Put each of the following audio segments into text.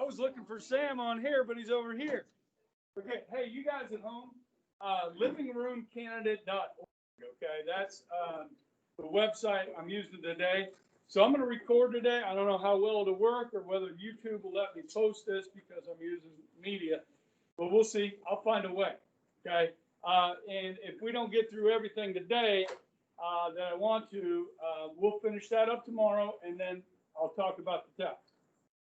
was looking for Sam on here, but he's over here. Okay, hey, you guys at home, livingroomcandidate.org, okay? That's the website I'm using today. So I'm going to record today. I don't know how well it'll work or whether YouTube will let me post this because I'm using media, but we'll see. I'll find a way, okay? And if we don't get through everything today that I want to, we'll finish that up tomorrow, and then I'll talk about the test.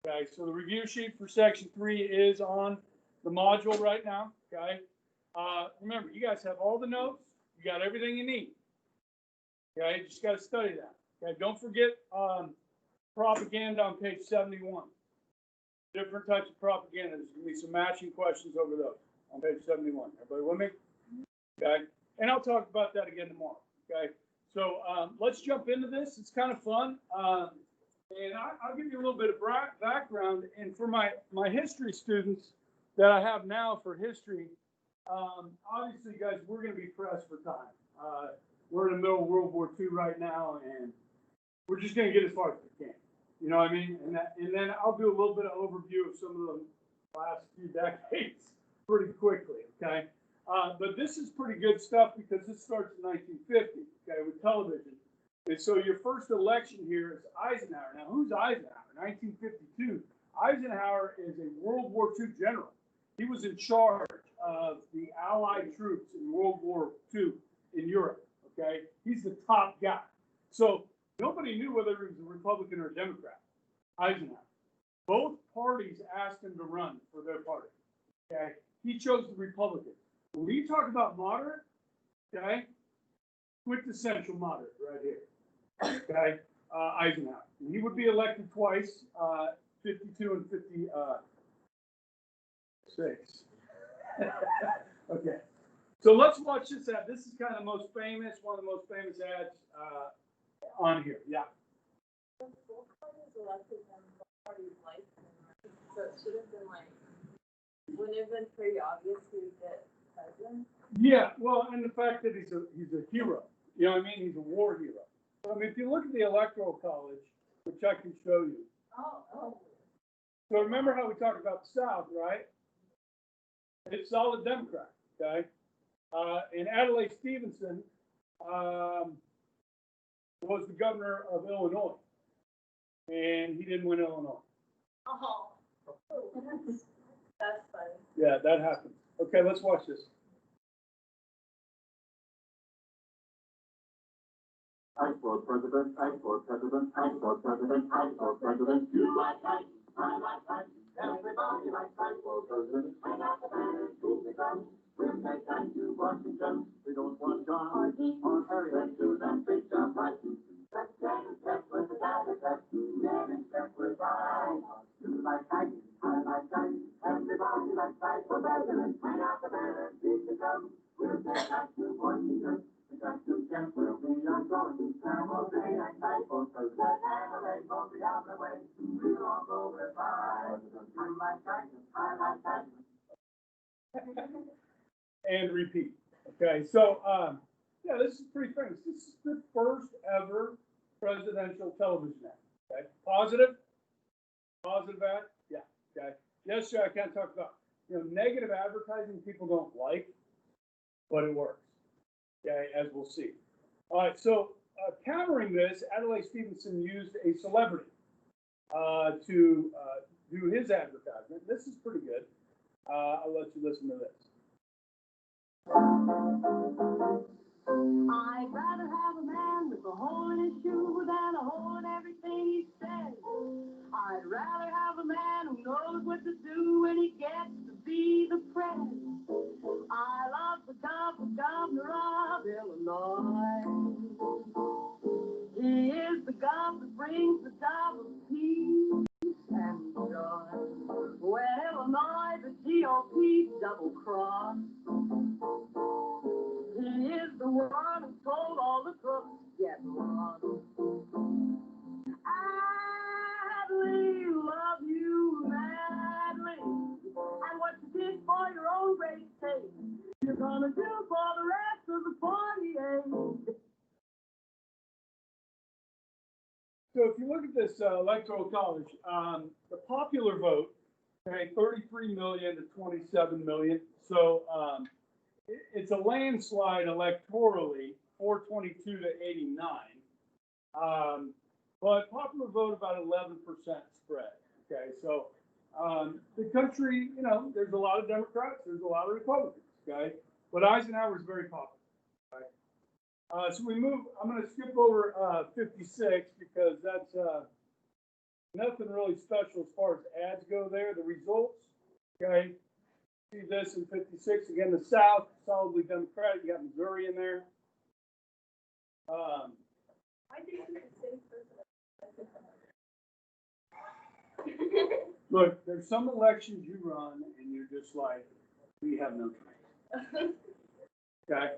Okay, so the review sheet for section 3 is on the module right now. Okay, remember, you guys have all the notes. You got everything you need. Okay, you just got to study that. Okay, don't forget propaganda on page 71. Different types of propaganda. There's going to be some matching questions over those on page 71. Everybody with me? Okay, and I'll talk about that again tomorrow. Okay, so let's jump into this. It's kind of fun. And I'll give you a little bit of background. And for my history students that I have now for history, obviously, guys, we're going to be pressed for time. We're in the middle of World War II right now, and we're just going to get as far as we can. You know what I mean? And then I'll do a little bit of overview of some of the last few decades pretty quickly, okay? But this is pretty good stuff because this starts in 1950, okay, with television. And so your first election here is Eisenhower. Now, who's Eisenhower? 1952. Eisenhower is a World War II general. He was in charge of the Allied troops in World War II in Europe, okay? He's the top guy. So nobody knew whether he was a Republican or a Democrat, Eisenhower. Both parties asked him to run for their party, okay? He chose the Republican. When you talk about moderate, okay, quintessential moderate right here. Okay, Eisenhower. And he would be elected twice, 52 and 56. Okay, so let's watch this ad. This is kind of the most famous, one of the most famous ads on here. Yeah. Both parties elected him, both parties liked him, right? So it should have been like, wouldn't it have been pretty obvious who would get president? Yeah, well, and the fact that he's a hero. You know what I mean? He's a war hero. I mean, if you look at the Electoral College, which I can show you. Oh. So remember how we talked about the South, right? It's solid Democrat, okay? And Adlai Stevenson was the governor of Illinois, and he didn't win Illinois. Oh. That's funny. Yeah, that happened. Okay, let's watch this. I for president, I for president, I for president, I for president. You like I like I. Everybody likes I for president. I got the banner to become. We'll take I to Washington. We don't want John or Harry. Let's do that big job right. Let's get it set with the data set. Get it set with I. You like I like I. Everybody likes I for president. I got the banner to become. We'll take I to Washington. Just to check where we are going, time all day and night for president, and the rainbow be on the way. We'll all go with I like And repeat. Okay, so yeah, this is pretty famous. This is the first ever presidential television ad. Okay, positive ad. Yeah. Okay. Yesterday I can't talk about negative advertising people don't like, but it works. Okay, as we'll see. All right, so countering this, Adlai Stevenson used a celebrity to do his advertisement. This is pretty good. I'll let you listen to this. I'd rather have a man with a hole in his shoe than a hole in everything he says. I'd rather have a man who knows what to do when he gets to be the president. I love the governor of Illinois. He is the governor that brings the dove of peace and joy. When Illinois, the GOP double-cross, he is the one who told all the crooks to get lost. Adlai, love you madly, and what you did for your own great state, you're gonna do for the rest of the 48. So if you look at this electoral college, the popular vote Okay, 33 million to 27 million. So it's a landslide electorally, 422 to 89. But popular vote about 11% spread. Okay, so the country, you know, there's a lot of Democrats, there's a lot of Republicans. Okay, but Eisenhower is very popular. Okay? So we move. I'm going to skip over 56 because that's nothing really special as far as ads go there. The results. Okay, see this in 56 again. The South solidly Democratic. You got Missouri in there. I think it's the same person. Look, there's some elections you run and you're just like, we have no chance. Okay?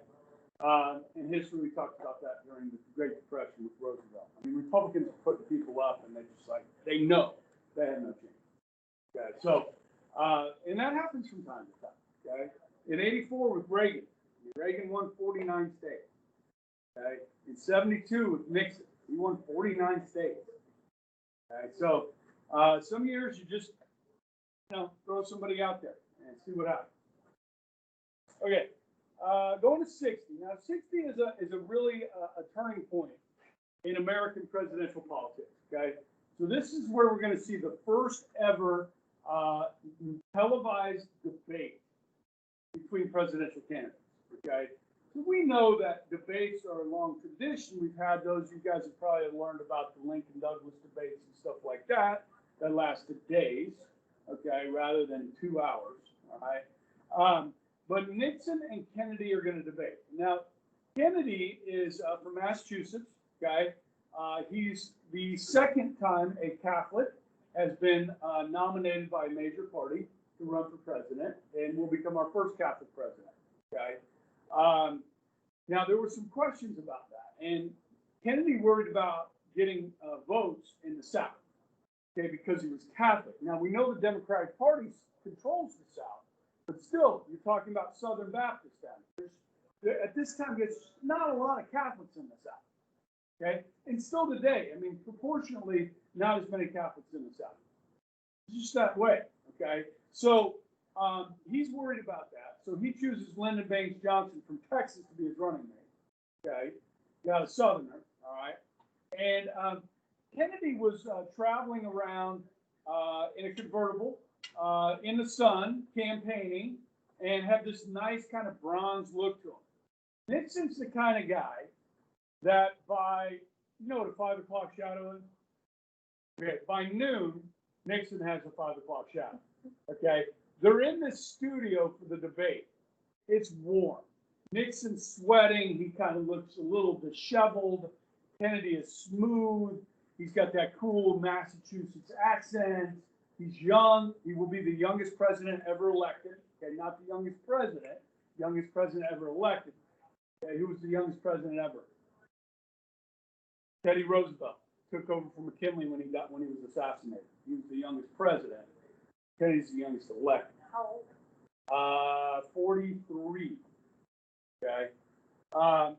In history, we talked about that during the Great Depression with Roosevelt. I mean, Republicans are putting people up and they just like, they know they have no chance. Okay? So, and that happens from time to time. Okay? In 84 with Reagan, Reagan won 49 states. Okay? In 72 with Nixon, he won 49 states. Okay? So, some years you just, you know, throw somebody out there and see what happens. Okay, going to 60. Now, 60 is a really a turning point in American presidential politics. Okay, so this is where we're going to see the first ever televised debate between presidential candidates. Okay, so we know that debates are a long tradition. We've had those. You guys have probably learned about the Lincoln Douglas debates and stuff like that. That lasted days, okay, rather than 2 hours, all right? But Nixon and Kennedy are going to debate. Now, Kennedy is from Massachusetts, okay? He's the second time a Catholic has been nominated by a major party to run for president and will become our first Catholic president, okay? Now, there were some questions about that, and Kennedy worried about getting votes in the South. Okay, because he was Catholic. Now, we know the Democratic Party controls the South, but still, you're talking about Southern Baptists down there. At this time, there's not a lot of Catholics in the South. Okay, and still today, I mean, proportionally, not as many Catholics in the South. It's just that way. Okay, so he's worried about that. So he chooses Lyndon Baines Johnson from Texas to be his running mate. Okay, got a Southerner. All right, and Kennedy was traveling around in a convertible in the sun, campaigning, and had this nice kind of bronze look to him. Nixon's the kind of guy that by, you know what a 5 o'clock shadow is? Okay, by noon, Nixon has a 5 o'clock shadow. Okay, they're in this studio for the debate. It's warm. Nixon's sweating. He kind of looks a little disheveled. Kennedy is smooth. He's got that cool Massachusetts accent. He's young. He will be the youngest president ever elected. Okay, not the youngest president ever elected. Okay, who was the youngest president ever? Teddy Roosevelt took over from McKinley when he was assassinated. He was the youngest president. Kennedy's the youngest elected. How old? 43. Okay.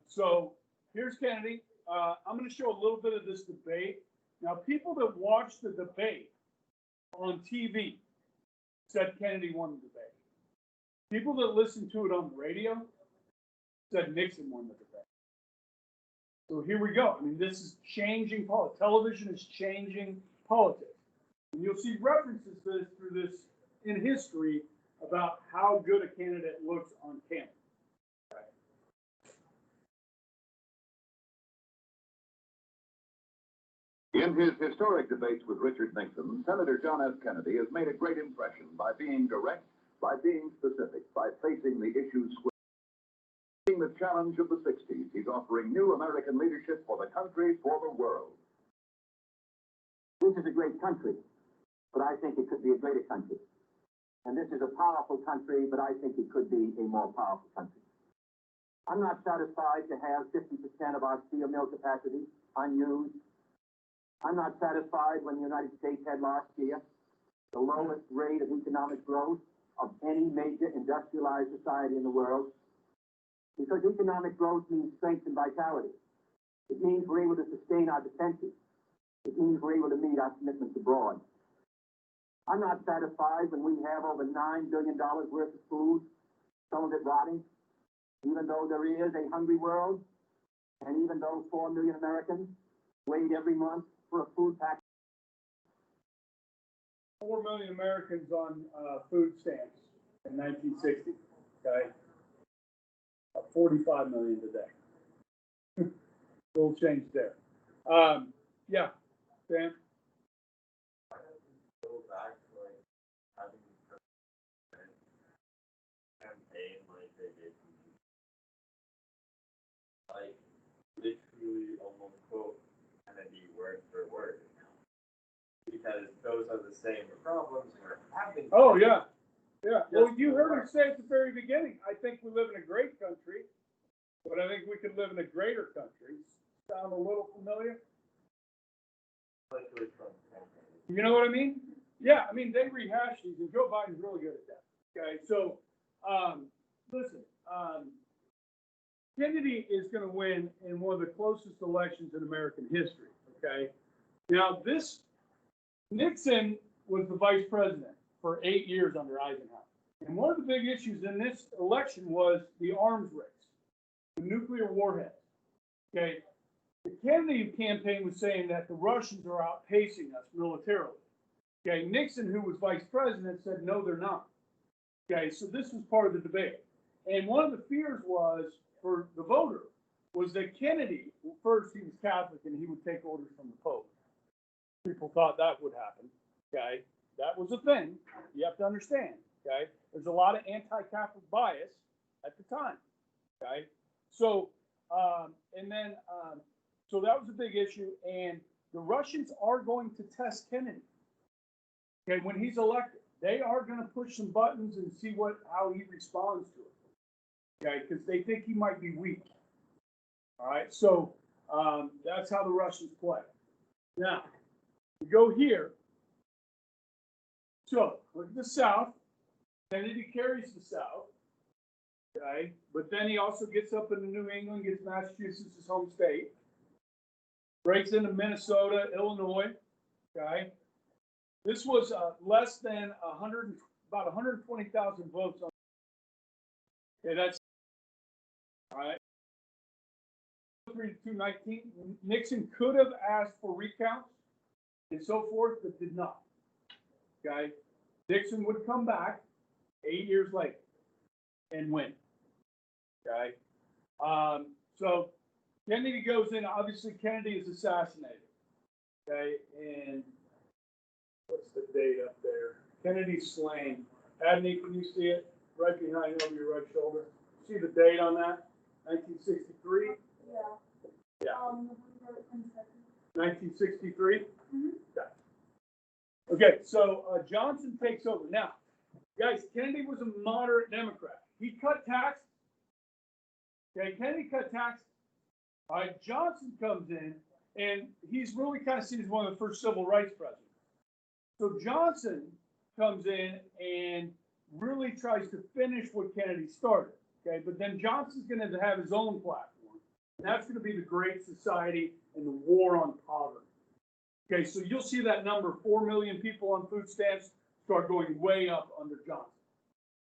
So here's Kennedy. I'm going to show a little bit of this debate. Now, people that watched the debate on TV said Kennedy won the debate. People that listened to it on the radio said Nixon won the debate. So here we go. I mean, this is changing politics. Television is changing politics. And you'll see references to this through this in history about how good a candidate looks on camera. In his historic debates with Richard Nixon, Senator John F. Kennedy has made a great impression by being direct, by being specific, by facing the issues squarely. The challenge of the 60s, he's offering new American leadership for the country, for the world. This is a great country, but I think it could be a greater country. And this is a powerful country, but I think it could be a more powerful country. I'm not satisfied to have 50% of our steel mill capacity unused. I'm not satisfied when the United States had last year the lowest rate of economic growth of any major industrialized society in the world. Because economic growth means strength and vitality. It means we're able to sustain our defenses. It means we're able to meet our commitments abroad. I'm not satisfied when we have over $9 billion worth of food, some of it rotting, even though there is a hungry world, and even though 4 million Americans wait every month for a food package. 4 million Americans on food stamps in 1960, okay? 45 million today. Little change there. Yeah, Dan? Go back to like having campaign like they did, like literally almost quote Kennedy word for word, because those are the same problems we're having. Oh, yeah. Yeah. Well, you heard him say at the very beginning, I think we live in a great country, but I think we could live in a greater country. Sound a little familiar? Like it was from campaign. You know what I mean? Yeah, I mean, they rehash these, and Joe Biden's really good at that. Okay, so, listen, Kennedy is going to win in one of the closest elections in American history. Okay, now Nixon was the vice president for 8 years under Eisenhower, and one of the big issues in this election was the arms race, the nuclear warheads. Okay, the Kennedy campaign was saying that the Russians are outpacing us militarily. Okay, Nixon, who was vice president, said, no, they're not. Okay, so this was part of the debate. And one of the fears was, for the voter, was that Kennedy, well, first he was Catholic and he would take orders from the Pope. People thought that would happen. Okay, that was a thing. You have to understand. Okay, there's a lot of anti-Catholic bias at the time. Okay, so, so that was a big issue. And the Russians are going to test Kennedy. Okay, when he's elected, they are going to push some buttons and see how he responds to it. Okay, because they think he might be weak. All right, so that's how the Russians play. Now, we go here. So look at the South. Kennedy carries the South. Okay, but then he also gets up into New England, gets Massachusetts his home state, breaks into Minnesota, Illinois. Okay. This was less than about 120,000 votes. Okay, that's all right. 219. Nixon could have asked for recounts and so forth, but did not. Okay, Nixon would come back 8 years later and win. Okay, so Kennedy goes in. Obviously, Kennedy is assassinated. Okay, and what's the date up there? Kennedy slain. Adney, can you see it? Right behind over your right shoulder. See the date on that? 1963? Yeah. Yeah. November 22nd. 1963? Mm-hmm. Yeah. Okay, so Johnson takes over. Now, guys, Kennedy was a moderate Democrat. He cut taxes. Okay, Kennedy cut taxes. All right, Johnson comes in, and he's really kind of seen as one of the first civil rights presidents. So Johnson comes in and really tries to finish what Kennedy started. Okay, but then Johnson's going to have his own platform, and that's going to be the Great Society and the war on poverty. Okay, so you'll see that number, 4 million people on food stamps, start going way up under Johnson.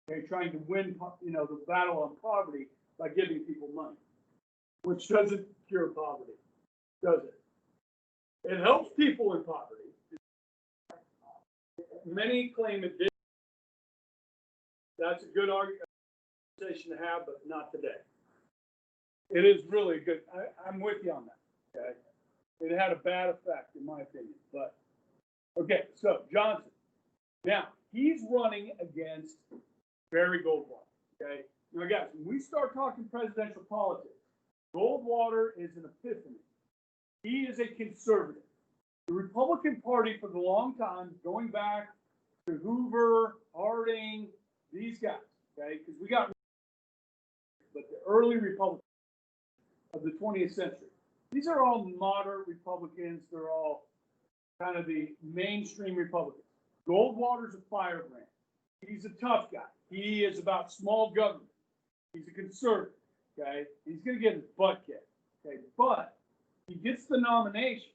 Okay, trying to win, the battle on poverty by giving people money, which doesn't cure poverty, does it? It helps people in poverty. Many claim it did. That's a good conversation to have, but not today. It is really good. I'm with you on that. Okay, it had a bad effect, in my opinion. But okay, so Johnson. Now he's running against Barry Goldwater. Okay, now guys, when we start talking presidential politics, Goldwater is an epiphany. He is a conservative. The Republican Party for the long time, going back to Hoover, Harding, these guys, okay, because we got, but the early Republicans of the 20th century, these are all moderate Republicans. They're all kind of the mainstream Republicans. Goldwater's a firebrand. He's a tough guy. He is about small government. He's a conservative, okay? He's going to get his butt kicked, okay? But he gets the nomination.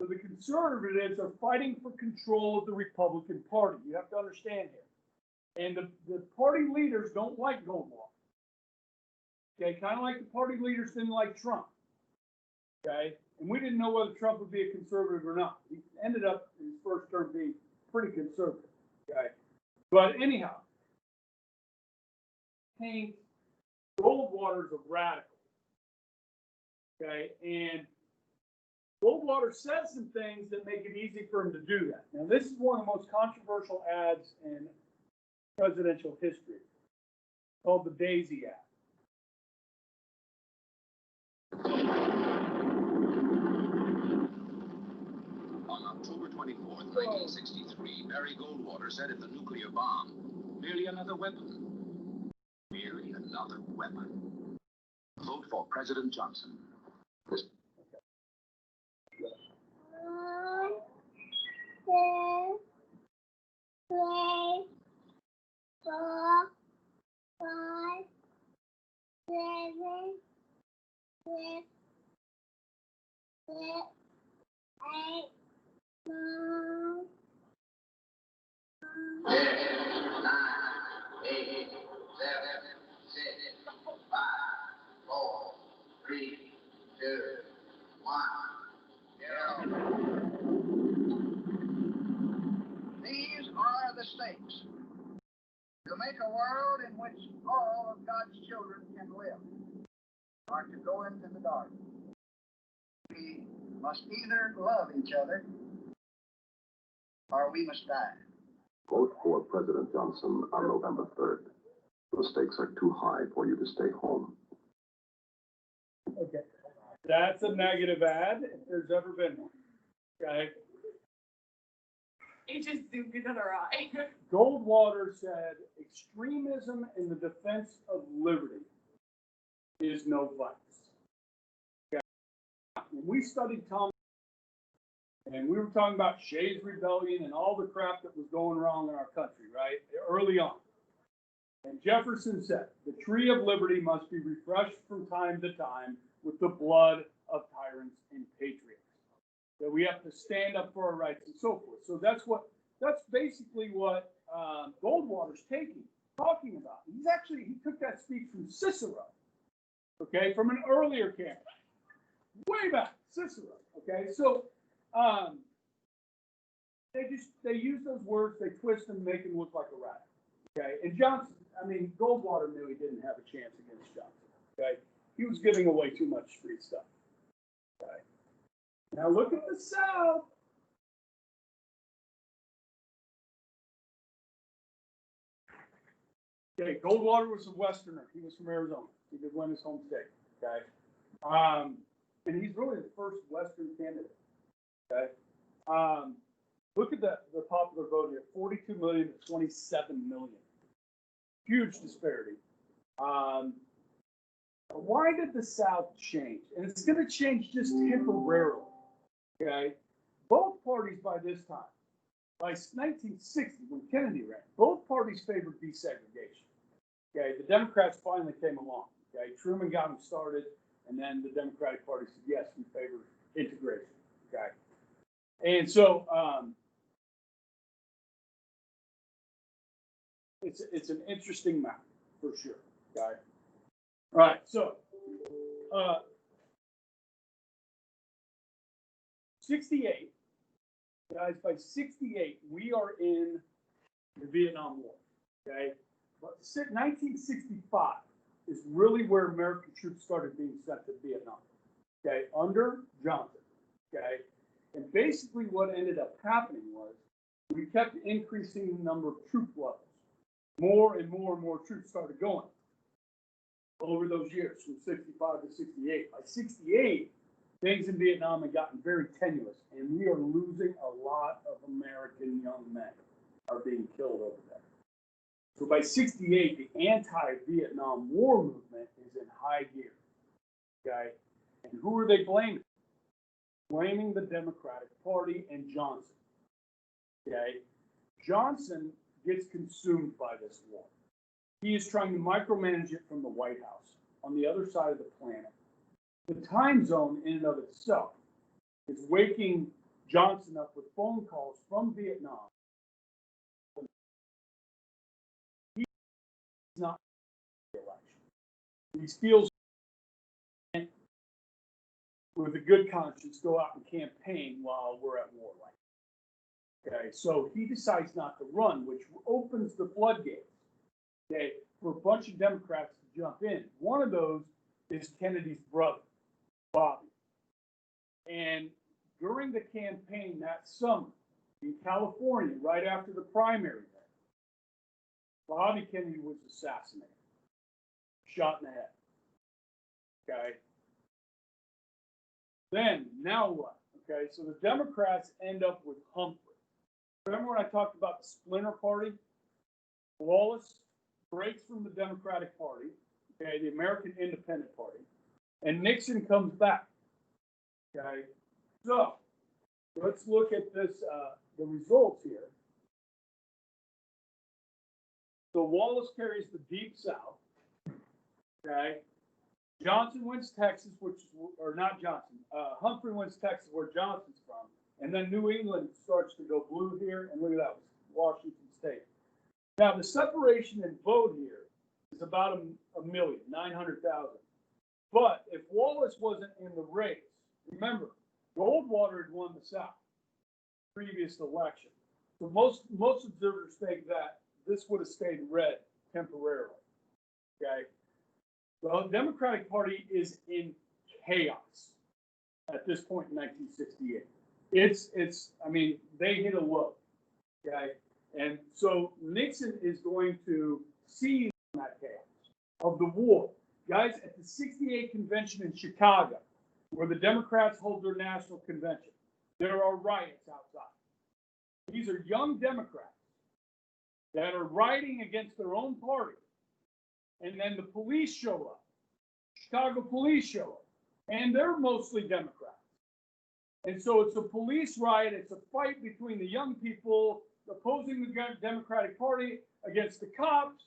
So the conservatives are fighting for control of the Republican Party. You have to understand here. And the party leaders don't like Goldwater. Okay, kind of like the party leaders didn't like Trump. Okay, and we didn't know whether Trump would be a conservative or not. He ended up in his first term being pretty conservative. Okay, but anyhow, paint Goldwater's a radical. Okay, and Goldwater says some things that make it easy for him to do that. Now, this is one of the most controversial ads in presidential history, called the Daisy ad. On October 24th, 1963, Barry Goldwater said of the nuclear bomb, merely another weapon. Merely another weapon. Vote for President Johnson. These are the stakes. To make a world in which all of God's children can live, or to go into the dark. We must either love each other, or we must die. Vote for President Johnson on November 3rd. The stakes are too high for you to stay home. Okay, that's a negative ad if there's ever been one. Okay. It just zoomed in our eye. Goldwater said extremism in the defense of liberty is no vice. Okay. When we studied Tom, and we were talking about Shays' Rebellion and all the crap that was going wrong in our country, right? Early on. And Jefferson said, the tree of liberty must be refreshed from time to time with the blood of tyrants and patriots. That we have to stand up for our rights and so forth. So that's basically what Goldwater's talking about. He took that speech from Cicero, okay, from an earlier campaign, way back, Cicero, okay. So they use those words, they twist them, make him look like a rat, okay. And Goldwater knew he didn't have a chance against Johnson, okay. He was giving away too much free stuff, okay. Now look at the South. Okay, Goldwater was a Westerner. He was from Arizona. He did win his home state. Okay, and he's really the first Western candidate. Okay, look at the popular vote here: 42 million to 27 million. Huge disparity. Why did the South change? And it's going to change just temporarily. Okay, both parties by this time, by 1960, when Kennedy ran, both parties favored desegregation. Okay, the Democrats finally came along. Okay, Truman got them started, and then the Democratic Party said, yes, we favor integration. Okay, and so it's an interesting map for sure. Okay, all right, so 68, guys, by 68, we are in the Vietnam War, okay? But 1965 is really where American troops started being sent to Vietnam, okay, under Johnson, okay? And basically what ended up happening was we kept increasing the number of troop levels. More and more and more troops started going over those years from 65 to 68. By 68, things in Vietnam had gotten very tenuous, and we are losing a lot of American young men are being killed over there. So by 68, the anti-Vietnam War movement is in high gear, okay? And who are they blaming? Blaming the Democratic Party and Johnson, okay? Johnson gets consumed by this war. He is trying to micromanage it from the White House on the other side of the planet. The time zone in and of itself is waking Johnson up with phone calls from Vietnam. He's not in the election. He feels with a good conscience go out and campaign while we're at war. Okay, so he decides not to run, which opens the floodgates, okay, for a bunch of Democrats to jump in. One of those is Kennedy's brother, Bobby. And during the campaign that summer in California, right after the primary there, Bobby Kennedy was assassinated, shot in the head. Okay. Then, now what? Okay, so the Democrats end up with Humphrey. Remember when I talked about the splinter party? Wallace breaks from the Democratic Party, okay, the American Independent Party, and Nixon comes back. Okay, so let's look at this, the results here. So Wallace carries the Deep South. Okay, Johnson wins Texas, or not Johnson, Humphrey wins Texas, where Johnson's from. And then New England starts to go blue here, and look at that, Washington State. Now, the separation in vote here is about 1,900,000. But if Wallace wasn't in the race, remember, Goldwater had won the South previous election. So most observers think that this would have stayed red temporarily. Okay, the Democratic Party is in chaos at this point in 1968. I mean, they hit a low, okay? And so Nixon is going to seize that chaos of the war. Guys, at the 68 convention in Chicago, where the Democrats hold their national convention, there are riots outside. These are young Democrats that are rioting against their own party. And then the police show up. Chicago police show up. And they're mostly Democrats. And so it's a police riot. It's a fight between the young people opposing the Democratic Party against the cops.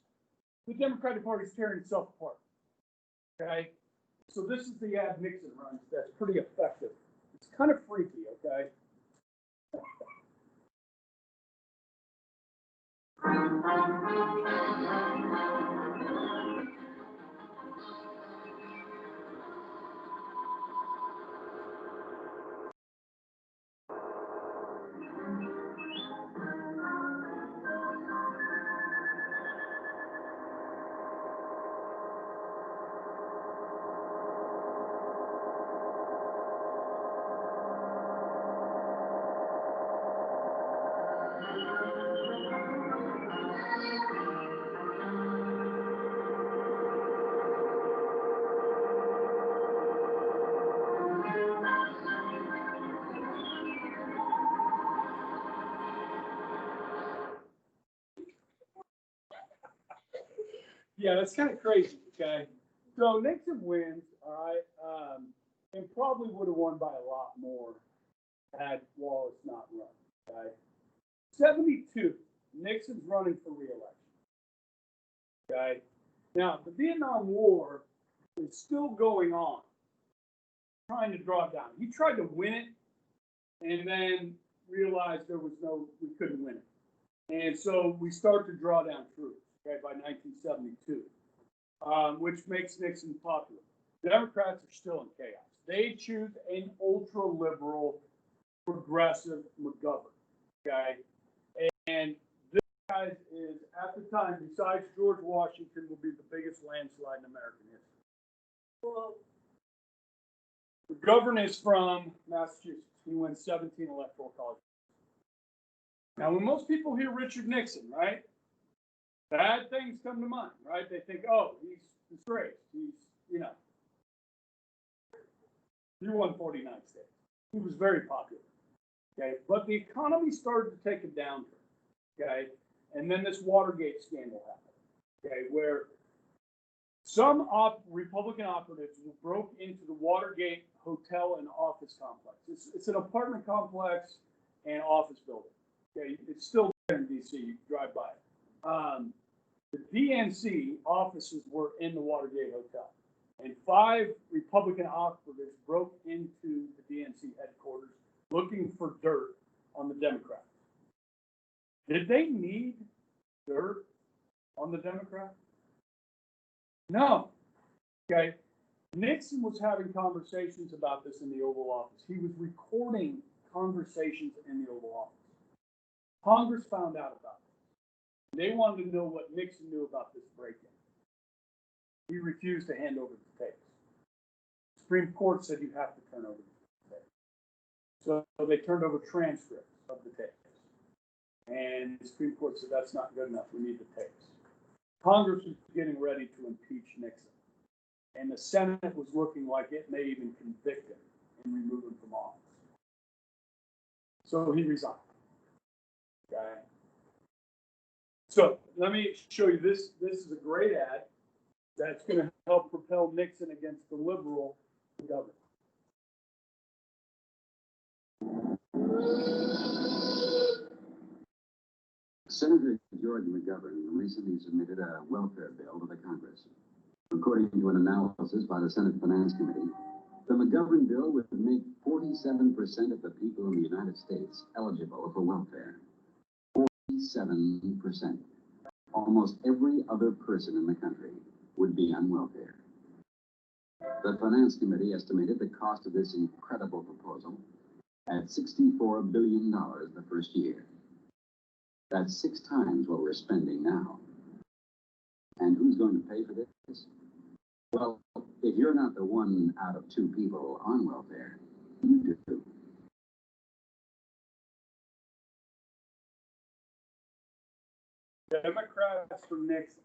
The Democratic Party is tearing itself apart. Okay? So this is the ad Nixon runs that's pretty effective. It's kind of freaky, okay? Yeah, that's kind of crazy, okay? So Nixon wins, all right, and probably would have won by a lot more had Wallace not run, okay? 72, Nixon's running for re-election, okay? Now, the Vietnam War is still going on, trying to draw it down. He tried to win it and then realized we couldn't win it. And so we start to draw down troops. Okay, by 1972, which makes Nixon popular. Democrats are still in chaos. They choose an ultra-liberal, progressive McGovern. Okay, and this guy is, at the time, besides George Washington, will be the biggest landslide in American history. Well, McGovern is from Massachusetts. He wins 17 electoral colleges. Now, when most people hear Richard Nixon, right? Bad things come to mind, right? They think, oh, he's disgraced. He won 49 states. He was very popular, okay? But the economy started to take a downturn, okay? And then this Watergate scandal happened, okay, where some Republican operatives broke into the Watergate hotel and office complex. It's an apartment complex and office building, okay? It's still there in D.C. You drive by it. The DNC offices were in the Watergate Hotel, and 5 Republican operatives broke into the DNC headquarters, looking for dirt on the Democrats. Did they need dirt on the Democrats? No. Okay. Nixon was having conversations about this in the Oval Office. He was recording conversations in the Oval Office. Congress found out about it. They wanted to know what Nixon knew about this break-in. He refused to hand over the tapes. The Supreme Court said you have to turn over the tapes. So they turned over transcripts of the tapes. And the Supreme Court said that's not good enough. We need the tapes. Congress was getting ready to impeach Nixon. And the Senate was looking like it may even convict him and remove him from office. So he resigned. Okay. So let me show you this. This is a great ad that's going to help propel Nixon against the liberal government. Senator George McGovern recently submitted a welfare bill to the Congress. According to an analysis by the Senate Finance Committee, the McGovern bill would make 47% of the people in the United States eligible for welfare. 47%. Almost every other person in the country would be on welfare. The Finance Committee estimated the cost of this incredible proposal at $64 billion the first year. That's 6 times what we're spending now. And who's going to pay for this? Well, if you're not the 1 out of 2 people on welfare, you do. Democrats for Nixon.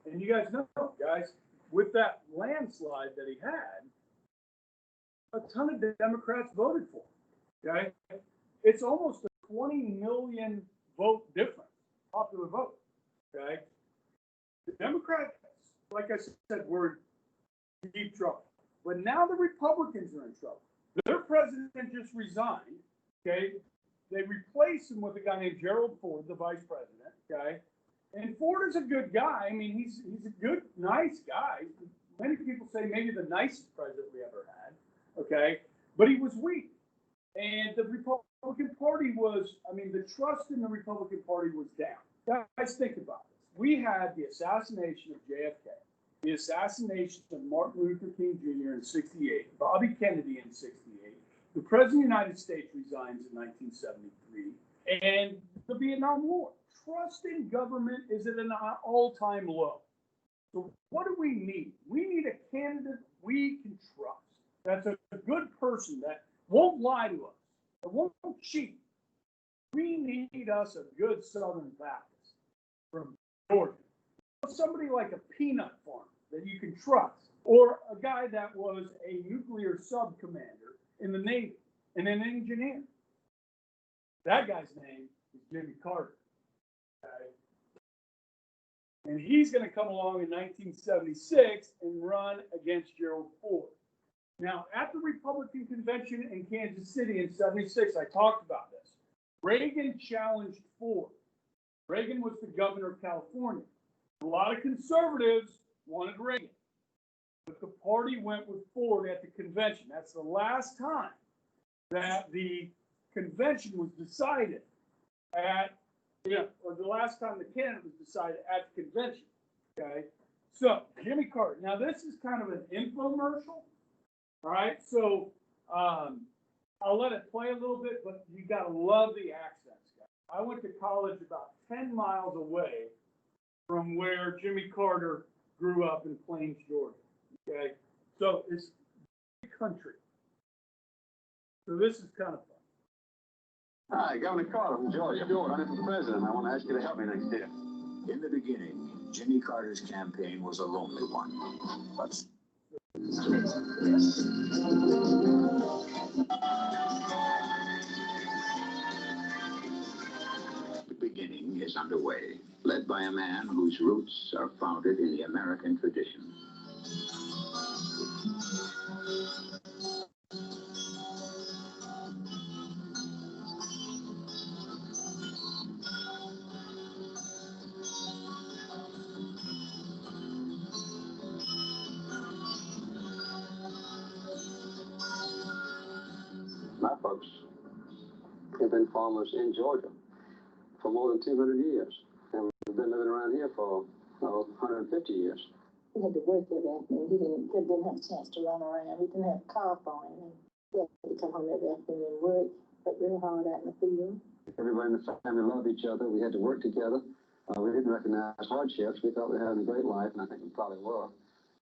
And you guys know, guys, with that landslide that he had, a ton of Democrats voted for him. Okay? It's almost a 20 million vote difference, popular vote. Okay? The Democrats, like I said, were in deep trouble. But now the Republicans are in trouble. Their president just resigned. Okay? They replaced him with a guy named Gerald Ford, the vice president. Okay? And Ford is a good guy. I mean, he's a good, nice guy. Many people say maybe the nicest president we ever had. Okay? But he was weak. And the Republican Party was, I mean, the trust in the Republican Party was down. Guys, think about this. We had the assassination of JFK, the assassination of Martin Luther King Jr. in 68, Bobby Kennedy in 68, the President of the United States resigns in 1973, and the Vietnam War. Trust in government is at an all-time low. So what do we need? We need a candidate we can trust. That's a good person that won't lie to us, that won't cheat. We need us a good Southern Baptist from Georgia. Somebody like a peanut farmer that you can trust, or a guy that was a nuclear sub-commander in the Navy and an engineer. That guy's name is Jimmy Carter. Okay? And he's going to come along in 1976 and run against Gerald Ford. Now, at the Republican convention in Kansas City in 76, I talked about this. Reagan challenged Ford. Reagan was the governor of California. A lot of conservatives wanted Reagan, but the party went with Ford at the convention. That's the last time that the convention was decided at, or the last time the candidate was decided at the convention. Okay, so Jimmy Carter. Now this is kind of an infomercial. All right, so I'll let it play a little bit, but you gotta love the accents, guys. I went to college about 10 miles away from where Jimmy Carter grew up in Plains, Georgia. Okay, so it's country. So this is kind of fun. Hi, Governor Carter from Georgia. Running for president. I want to ask you to help me next year. In the beginning, Jimmy Carter's campaign was a lonely one. But the beginning is underway, led by a man whose roots are founded in the American tradition. My folks been farmers in Georgia for more than 200 years. And we've been living around here for 150 years. He had to work every afternoon. He didn't have a chance to run around. He didn't have a car for him. He had to come home every afternoon and work real hard out in the field. Everybody in the family loved each other. We had to work together. We didn't recognize hardships. We thought we were having a great life, and I think we probably were.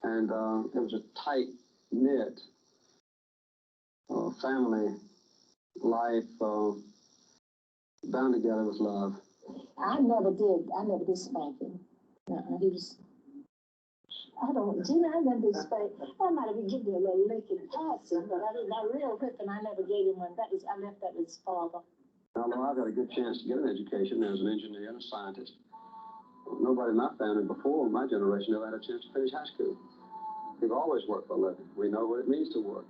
And it was a tight-knit family life, bound together with love. I never did spank him. He was, Gina, I never did spank. I might have given him a little lick and passing, but I didn't, a real whipping, I never gave him one. I left that with his father. Although I've got a good chance to get an education as an engineer and a scientist, nobody in my family before my generation ever had a chance to finish high school. We've always worked for a living. We know what it means to work.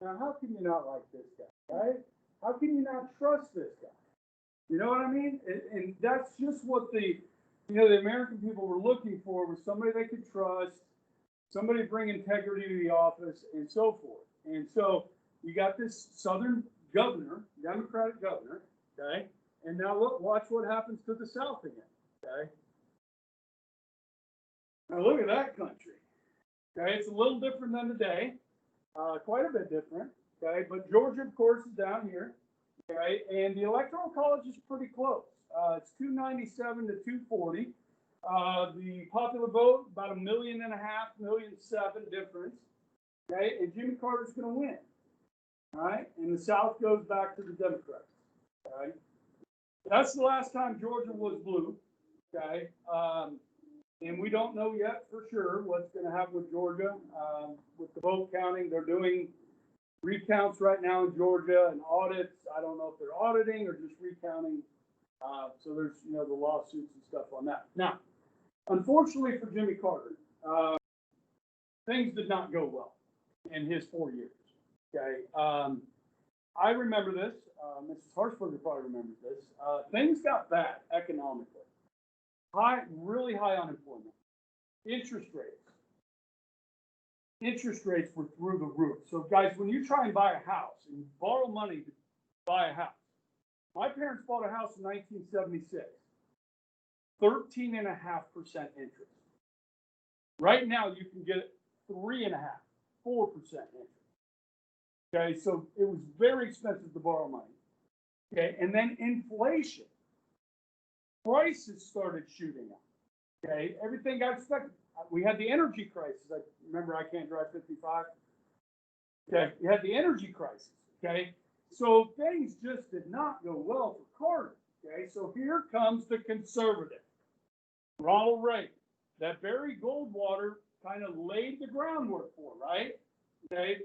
Now, how can you not like this guy, right? How can you not trust this guy? You know what I mean? And that's just what the American people were looking for, was somebody they could trust, somebody to bring integrity to the office, and so forth. And so you got this Southern governor, Democratic governor, okay? And now look, watch what happens to the South again, okay? Now look at that country, okay? It's a little different than today, quite a bit different, okay? But Georgia, of course, is down here, okay? And the Electoral College is pretty close. It's 297 to 240. The popular vote, about 1.5 million, 1.7 million difference, okay? And Jimmy Carter's going to win. All right, and the South goes back to the Democrats. All right, that's the last time Georgia was blue. Okay, and we don't know yet for sure what's going to happen with Georgia with the vote counting. They're doing recounts right now in Georgia and audits. I don't know if they're auditing or just recounting. So there's the lawsuits and stuff on that. Now, unfortunately for Jimmy Carter, things did not go well in his 4 years. Okay, I remember this. Mrs. Harshberger probably remembers this. Things got bad economically. Really high unemployment. Interest rates were through the roof. So, guys, when you try and buy a house and you borrow money to buy a house, my parents bought a house in 1976, 13.5% interest. Right now, you can get 3.5%, 4% interest. Okay, so it was very expensive to borrow money. Okay, and then inflation. Prices started shooting up. Okay, everything got expected. We had the energy crisis. Remember, I can't drive 55. Okay, you had the energy crisis. Okay, so things just did not go well for Carter. Okay, so here comes the conservative, Ronald Reagan, that Barry Goldwater kind of laid the groundwork for, right? Okay,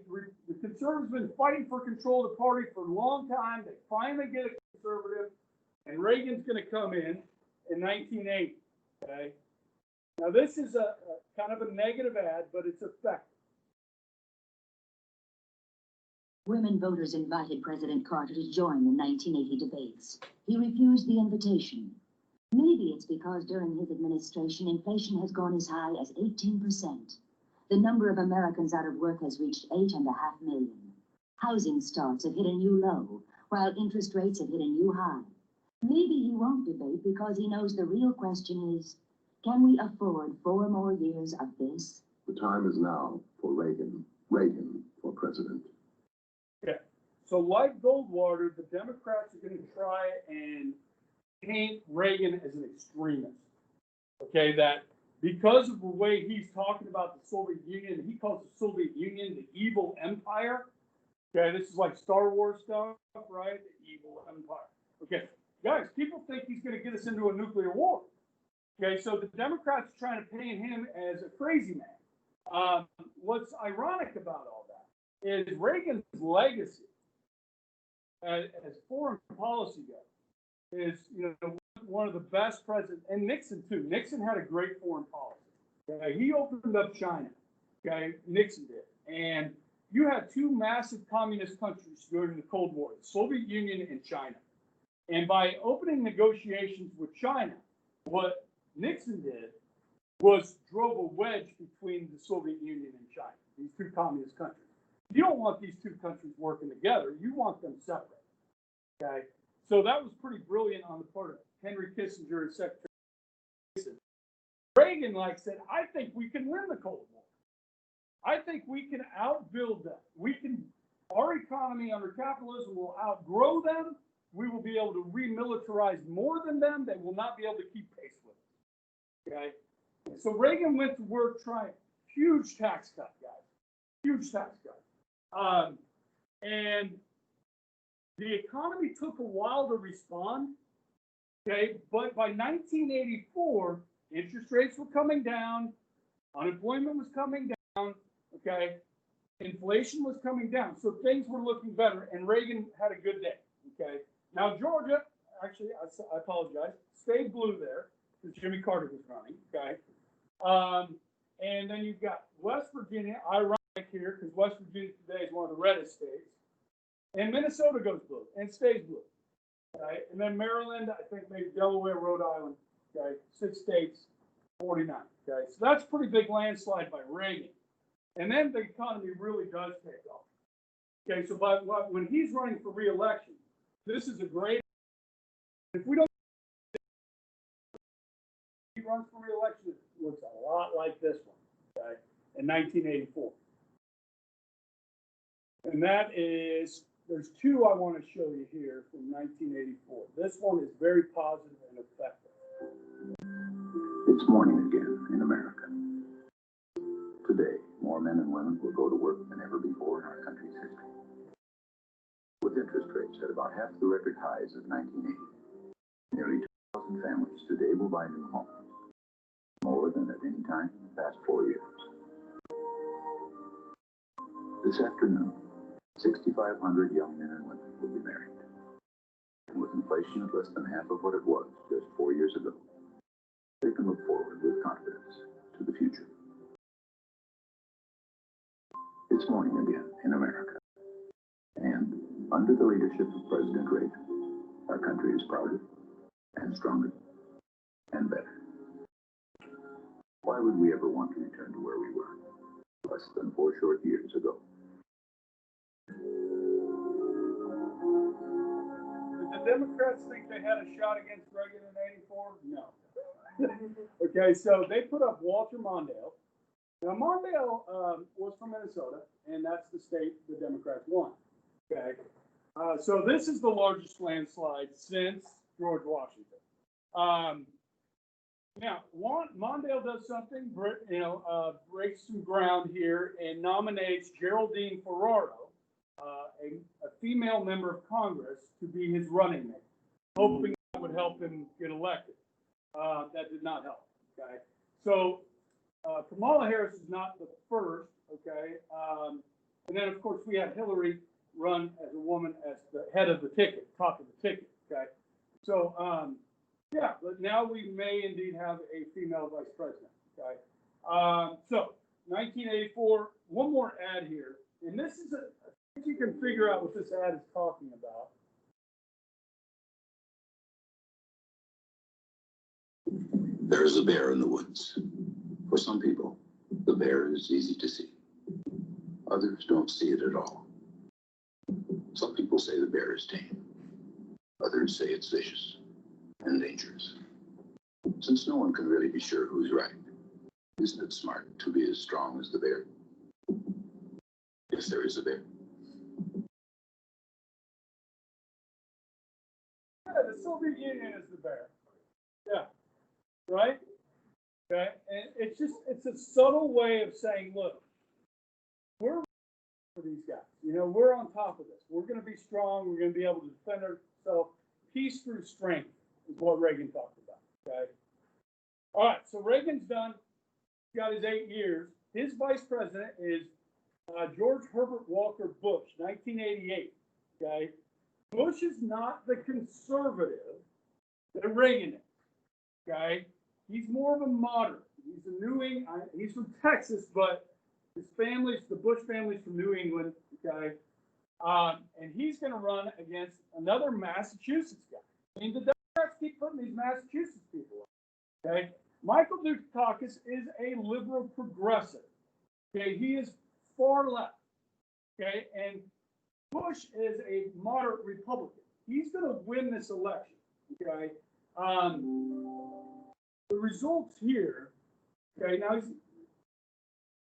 the conservatives have been fighting for control of the party for a long time. They finally get a conservative, and Reagan's going to come in 1980. Okay, now this is a kind of a negative ad, but it's effective. Women voters invited President Carter to join the 1980 debates. He refused the invitation. Maybe it's because during his administration, inflation has gone as high as 18%. The number of Americans out of work has reached 8.5 million. Housing starts have hit a new low, while interest rates have hit a new high. Maybe he won't debate because he knows the real question is, can we afford 4 more years of this? The time is now for Reagan. Reagan for president. Okay, so like Goldwater, the Democrats are going to try and paint Reagan as an extremist. Okay, that because of the way he's talking about the Soviet Union, he calls the Soviet Union the evil empire. Okay, this is like Star Wars stuff, right? The evil empire. Okay, guys, people think he's going to get us into a nuclear war. Okay, so the Democrats are trying to paint him as a crazy man. What's ironic about all that is Reagan's legacy as foreign policy goes is, one of the best presidents, and Nixon too. Nixon had a great foreign policy. Okay? He opened up China. Okay, Nixon did, and you had 2 massive communist countries during the Cold War: the Soviet Union and China. And by opening negotiations with China, what Nixon did was drove a wedge between the Soviet Union and China. These 2 communist countries. You don't want these 2 countries working together. You want them separate. Okay, so that was pretty brilliant on the part of Henry Kissinger and Sec3. Reagan, like said, I think we can win the Cold War. I think we can outbuild them. Our economy under capitalism will outgrow them. We will be able to remilitarize more than them. They will not be able to keep pace with us. Okay, so Reagan went to work trying huge tax cut, guys, huge tax cut, and the economy took a while to respond. Okay, but by 1984, interest rates were coming down, unemployment was coming down. Okay, inflation was coming down, so things were looking better, and Reagan had a good day. Okay, now Georgia, actually, I apologize, stayed blue there because Jimmy Carter was running. Okay, and then you've got West Virginia, ironic here because West Virginia today is one of the reddest states, and Minnesota goes blue and stays blue. Okay, and then Maryland, I think maybe Delaware, Rhode Island. Okay, 6 states, 49. Okay, so that's a pretty big landslide by Reagan. And then the economy really does take off. Okay, so when he's running for re-election, this is a great. If we don't, he runs for re-election, it looks a lot like this one. Okay, in 1984. And that is, there's two I want to show you here from 1984. This one is very positive and effective. It's morning again in America. Today, more men and women will go to work than ever before in our country's history. With interest rates at about half the record highs of 1980, nearly 2,000 families today will buy new homes, more than at any time in the past 4 years. This afternoon, 6,500 young men and women will be married. And with inflation at less than half of what it was just 4 years ago, they can look forward with confidence to the future. It's morning again in America. And under the leadership of President Reagan, our country is prouder and stronger and better. Why would we ever want to return to where we were less than 4 short years ago? Did the Democrats think they had a shot against Reagan in '84? No. Okay, so they put up Walter Mondale. Now, Mondale was from Minnesota, and that's the state the Democrats won. Okay, so this is the largest landslide since George Washington. Now, Mondale does something, breaks some ground here and nominates Geraldine Ferraro, a female member of Congress, to be his running mate, hoping that would help him get elected. That did not help. Okay, so Kamala Harris is not the first. Okay, and then of course we had Hillary run as a woman as the head of the ticket, top of the ticket. Okay, so yeah, but now we may indeed have a female vice president. Okay, so 1984. One more ad here, and this is if you can figure out what this ad is talking about. There's a bear in the woods. For some people, the bear is easy to see. Others don't see it at all. Some people say the bear is tame. Others say it's vicious and dangerous. Since no one can really be sure who's right, isn't it smart to be as strong as the bear? If there is a bear. Yeah, the Soviet Union is the bear. Yeah. Right? Okay. And it's a subtle way of saying, look, we're for these guys. We're on top of this. We're going to be strong. We're going to be able to defend ourselves. Peace through strength is what Reagan talked about. Okay. All right. So Reagan's done. He's got his 8 years. His vice president is George Herbert Walker Bush, 1988. Okay. Bush is not the conservative that Reagan is. Okay, he's more of a moderate. He's a New England. He's from Texas, but his the Bush family's from New England. Okay, and he's going to run against another Massachusetts guy. I mean, the Democrats keep putting these Massachusetts people up. Okay, Michael Dukakis is a liberal progressive. Okay, he is far left. Okay, and Bush is a moderate Republican. he's going to win this election. Okay. The results here. Okay. Now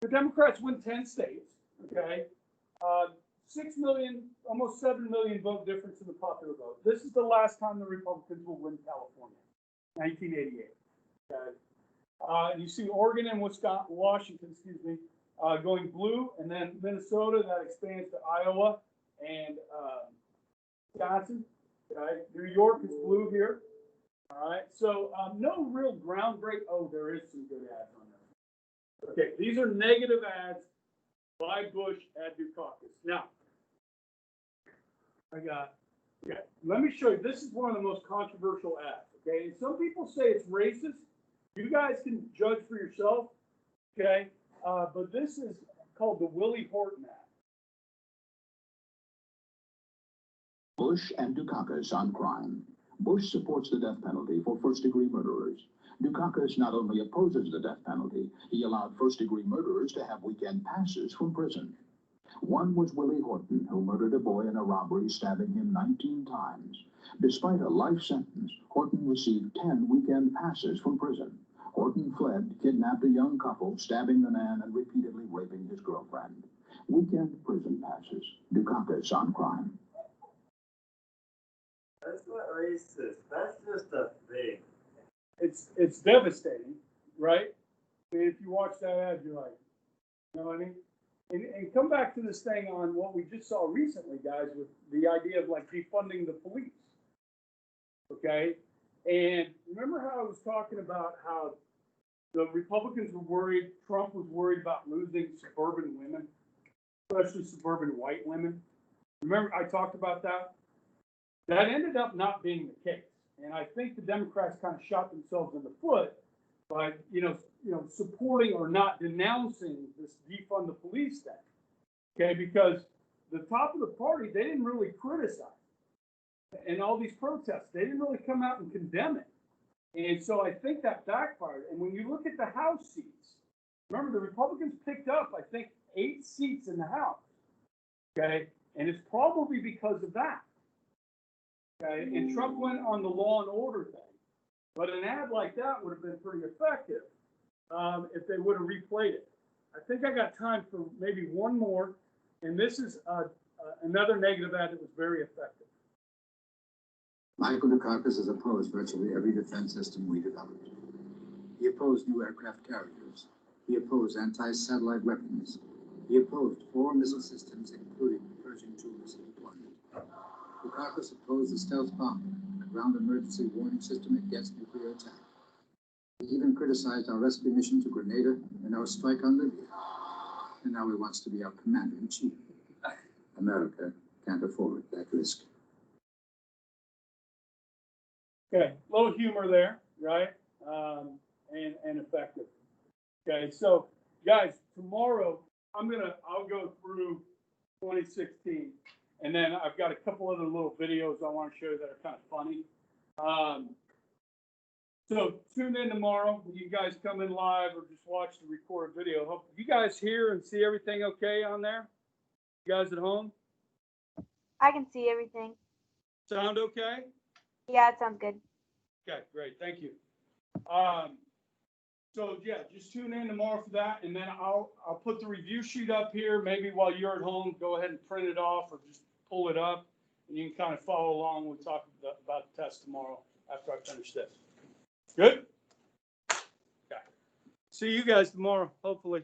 the Democrats win 10 states. Okay. 6 million, almost 7 million vote difference in the popular vote. This is the last time the Republicans will win California, 1988. Okay. And you see Oregon and Washington, going blue, and then Minnesota, that expands to Iowa and Wisconsin. Okay. New York is blue here. All right. So no real groundbreaking. Oh, there is some good ads on there. Okay. These are negative ads by Bush at Dukakis. Now, let me show you. This is one of the most controversial ads. Okay. And some people say it's racist. You guys can judge for yourself. Okay. But this is called the Willie Horton ad. Bush and Dukakis on crime. Bush supports the death penalty for first-degree murderers. Dukakis not only opposes the death penalty, he allowed first-degree murderers to have weekend passes from prison. One was Willie Horton, who murdered a boy in a robbery, stabbing him 19 times. Despite a life sentence, Horton received 10 weekend passes from prison. Horton fled, kidnapped a young couple, stabbing the man and repeatedly raping his girlfriend. Weekend prison passes. Dukakis on crime. That's not racist. That's just a thing. It's devastating, right? I mean, if you watch that ad, you're like, you know what I mean? And come back to this thing on what we just saw recently, guys, with the idea of like defunding the police. Okay? And remember how I was talking about how the Republicans were worried, Trump was worried about losing suburban women, especially suburban white women. Remember I talked about that? That ended up not being the case. And I think the Democrats kind of shot themselves in the foot by, supporting or not denouncing this defund the police thing. Okay, because the top of the party, they didn't really criticize it. And all these protests, they didn't really come out and condemn it. And so I think that backfired. And when you look at the House seats, remember the Republicans picked up, I think, 8 seats in the House. Okay, and it's probably because of that. Okay, and Trump went on the law and order thing. But an ad like that would have been pretty effective if they would have replayed it. I think I got time for maybe one more, and this is another negative ad that was very effective. Michael Dukakis has opposed virtually every defense system we developed. He opposed new aircraft carriers. He opposed anti-satellite weapons. He opposed 4 missile systems, including the Pershing II missile deployment. Dukakis opposed the stealth bomber, a ground emergency warning system against nuclear attack. He even criticized our rescue mission to Grenada and our strike on Libya. And now he wants to be our commander-in-chief. America can't afford that risk. Okay, a little humor there, right? And effective. Okay, so guys, tomorrow I'll go through 2016, and then I've got a couple other little videos I want to show you that are kind of funny. So tune in tomorrow. You guys come in live or just watch the recorded video. Hope you guys hear and see everything okay on there. You guys at home? I can see everything. Sound okay? Yeah, it sounds good. Okay, great. Thank you. So yeah, just tune in tomorrow for that, and then I'll put the review sheet up here. Maybe while you're at home, go ahead and print it off or just pull it up, and you can kind of follow along. We'll talk about the test tomorrow after I finish this. Good? Okay. See you guys tomorrow, hopefully.